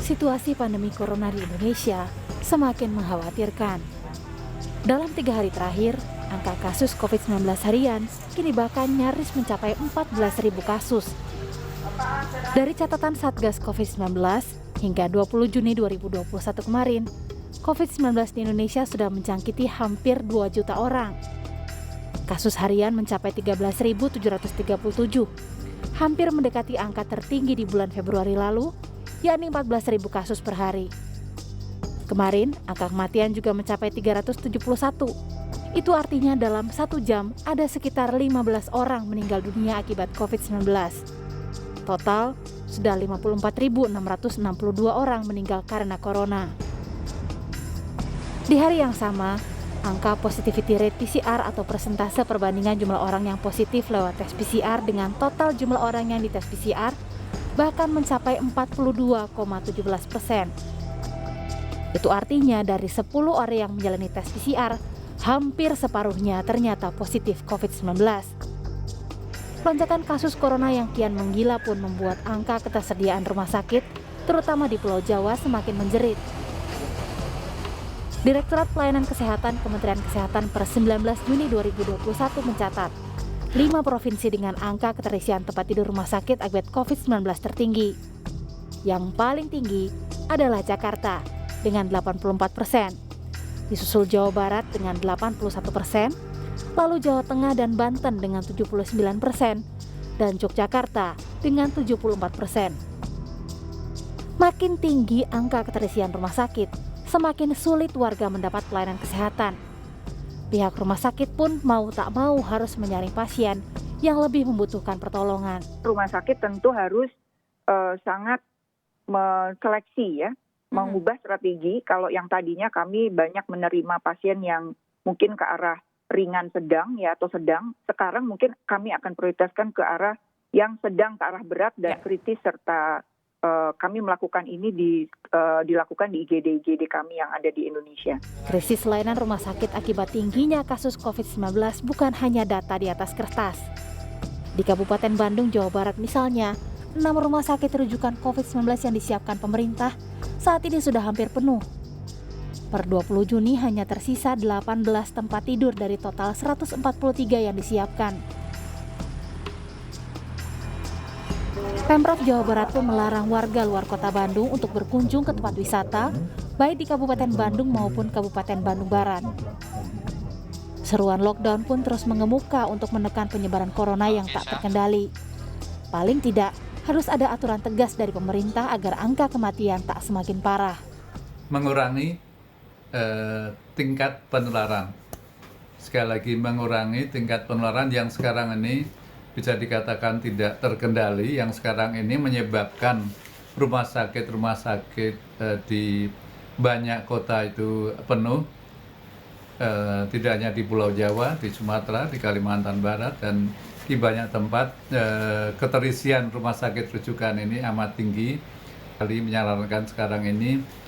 Situasi pandemi corona di Indonesia semakin mengkhawatirkan. Dalam 3 hari terakhir, angka kasus COVID-19 harian kini bahkan nyaris mencapai 14.000 kasus. Dari catatan Satgas COVID-19 hingga 20 Juni 2021 kemarin, COVID-19 di Indonesia sudah menjangkiti hampir 2 juta orang. Kasus harian mencapai 13.737, hampir mendekati angka tertinggi di bulan Februari lalu, yakni 14.000 kasus per hari. Kemarin, angka kematian juga mencapai 371. Itu artinya dalam 1 jam ada sekitar 15 orang meninggal dunia akibat COVID-19. Total, sudah 54.662 orang meninggal karena corona. Di hari yang sama, angka positivity rate PCR atau persentase perbandingan jumlah orang yang positif lewat tes PCR dengan total jumlah orang yang dites PCR bahkan mencapai 42,17%. Itu artinya dari 10 orang yang menjalani tes PCR, hampir separuhnya ternyata positif COVID-19. Lonjakan kasus corona yang kian menggila pun membuat angka ketersediaan rumah sakit, terutama di Pulau Jawa, semakin menjerit. Direktorat Pelayanan Kesehatan Kementerian Kesehatan per 19 Juni 2021 mencatat, 5 provinsi dengan angka keterisian tempat tidur rumah sakit akibat COVID-19 tertinggi. Yang paling tinggi adalah Jakarta dengan 84%, disusul Jawa Barat dengan 81%, lalu Jawa Tengah dan Banten dengan 79%, dan Yogyakarta dengan 74%. Makin tinggi angka keterisian rumah sakit, semakin sulit warga mendapat pelayanan kesehatan. Pihak rumah sakit pun mau tak mau harus menyaring pasien yang lebih membutuhkan pertolongan. Rumah sakit tentu harus sangat menseleksi ya, mengubah strategi. Kalau yang tadinya kami banyak menerima pasien yang mungkin ke arah ringan sedang ya atau sedang, sekarang mungkin kami akan prioritaskan ke arah yang sedang ke arah berat dan kritis, serta kami melakukan ini dilakukan di IGD kami yang ada di Indonesia. Krisis layanan rumah sakit akibat tingginya kasus COVID-19 bukan hanya data di atas kertas. Di Kabupaten Bandung, Jawa Barat misalnya, 6 rumah sakit rujukan COVID-19 yang disiapkan pemerintah saat ini sudah hampir penuh. Per 20 Juni hanya tersisa 18 tempat tidur dari total 143 yang disiapkan. Pemprov Jawa Barat pun melarang warga luar kota Bandung untuk berkunjung ke tempat wisata, baik di Kabupaten Bandung maupun Kabupaten Bandung Barat. Seruan lockdown pun terus mengemuka untuk menekan penyebaran corona yang tak terkendali. Paling tidak, harus ada aturan tegas dari pemerintah agar angka kematian tak semakin parah. Mengurangi tingkat penularan. Sekali lagi, mengurangi tingkat penularan yang sekarang ini bisa dikatakan tidak terkendali, yang sekarang ini menyebabkan rumah sakit di banyak kota itu penuh, tidak hanya di Pulau Jawa, di Sumatera, di Kalimantan Barat, dan di banyak tempat keterisian rumah sakit rujukan ini amat tinggi. Kali menyarankan sekarang ini,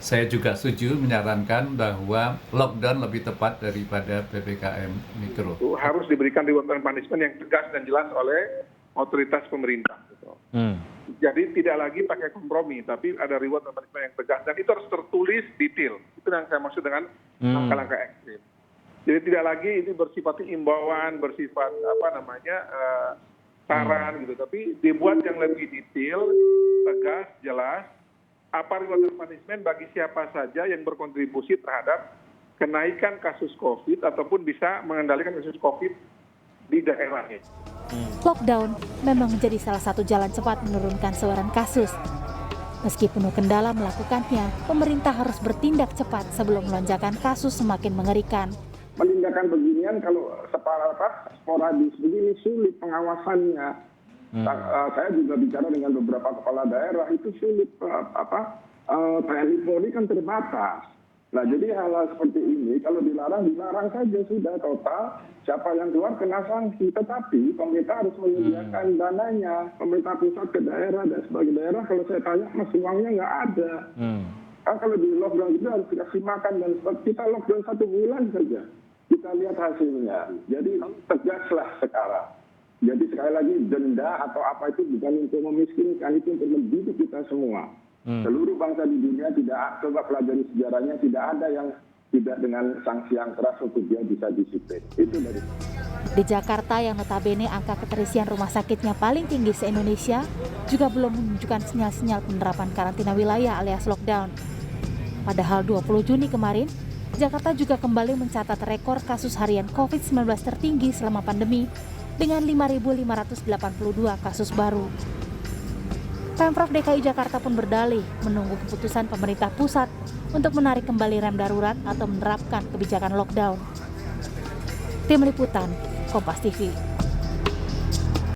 saya juga setuju menyarankan bahwa lockdown lebih tepat daripada PPKM Mikro. Harus diberikan reward and punishment yang tegas dan jelas oleh otoritas pemerintah. Jadi tidak lagi pakai kompromi, tapi ada reward and punishment yang tegas, dan itu harus tertulis detail. Itu yang saya maksud dengan langkah-langkah ekstrim. Jadi tidak lagi ini bersifat imbauan, bersifat saran gitu, tapi dibuat yang lebih detail, tegas, jelas. Apa reward and punishment bagi siapa saja yang berkontribusi terhadap kenaikan kasus COVID ataupun bisa mengendalikan kasus COVID di daerahnya. Lockdown memang menjadi salah satu jalan cepat menurunkan sebaran kasus. Meski penuh kendala melakukannya, pemerintah harus bertindak cepat sebelum lonjakan kasus semakin mengerikan. Penindakan beginian kalau sporadis begini sulit pengawasannya. Saya juga bicara dengan beberapa kepala daerah, itu sulit, TNI Polri kan terbatas. Nah, jadi hal seperti ini kalau dilarang saja sudah total. Siapa yang keluar kena sanksi. Tetapi pemerintah harus menyediakan dananya. Pemerintah pusat ke daerah dan sebagai daerah, kalau saya tanya, mas uangnya nggak ada. Kalau di lockdown itu harus dikasih makan, dan kita lockdown 1 bulan saja. Kita lihat hasilnya. Jadi tegaslah sekarang. Jadi sekali lagi, denda atau apa itu bukan untuk memiskinkan, itu untuk mendidik kita semua. Seluruh bangsa di dunia tidak, coba pelajari sejarahnya, tidak ada yang tidak dengan sanksi yang keras untuk dia bisa disiplin. Itu dari. Di Jakarta yang notabene angka keterisian rumah sakitnya paling tinggi se-Indonesia juga belum menunjukkan sinyal-sinyal penerapan karantina wilayah alias lockdown. Padahal 20 Juni kemarin, Jakarta juga kembali mencatat rekor kasus harian COVID-19 tertinggi selama pandemi dengan 5.582 kasus baru. Pemprov DKI Jakarta pun berdalih menunggu keputusan pemerintah pusat untuk menarik kembali rem darurat atau menerapkan kebijakan lockdown. Tim Liputan, Kompas TV.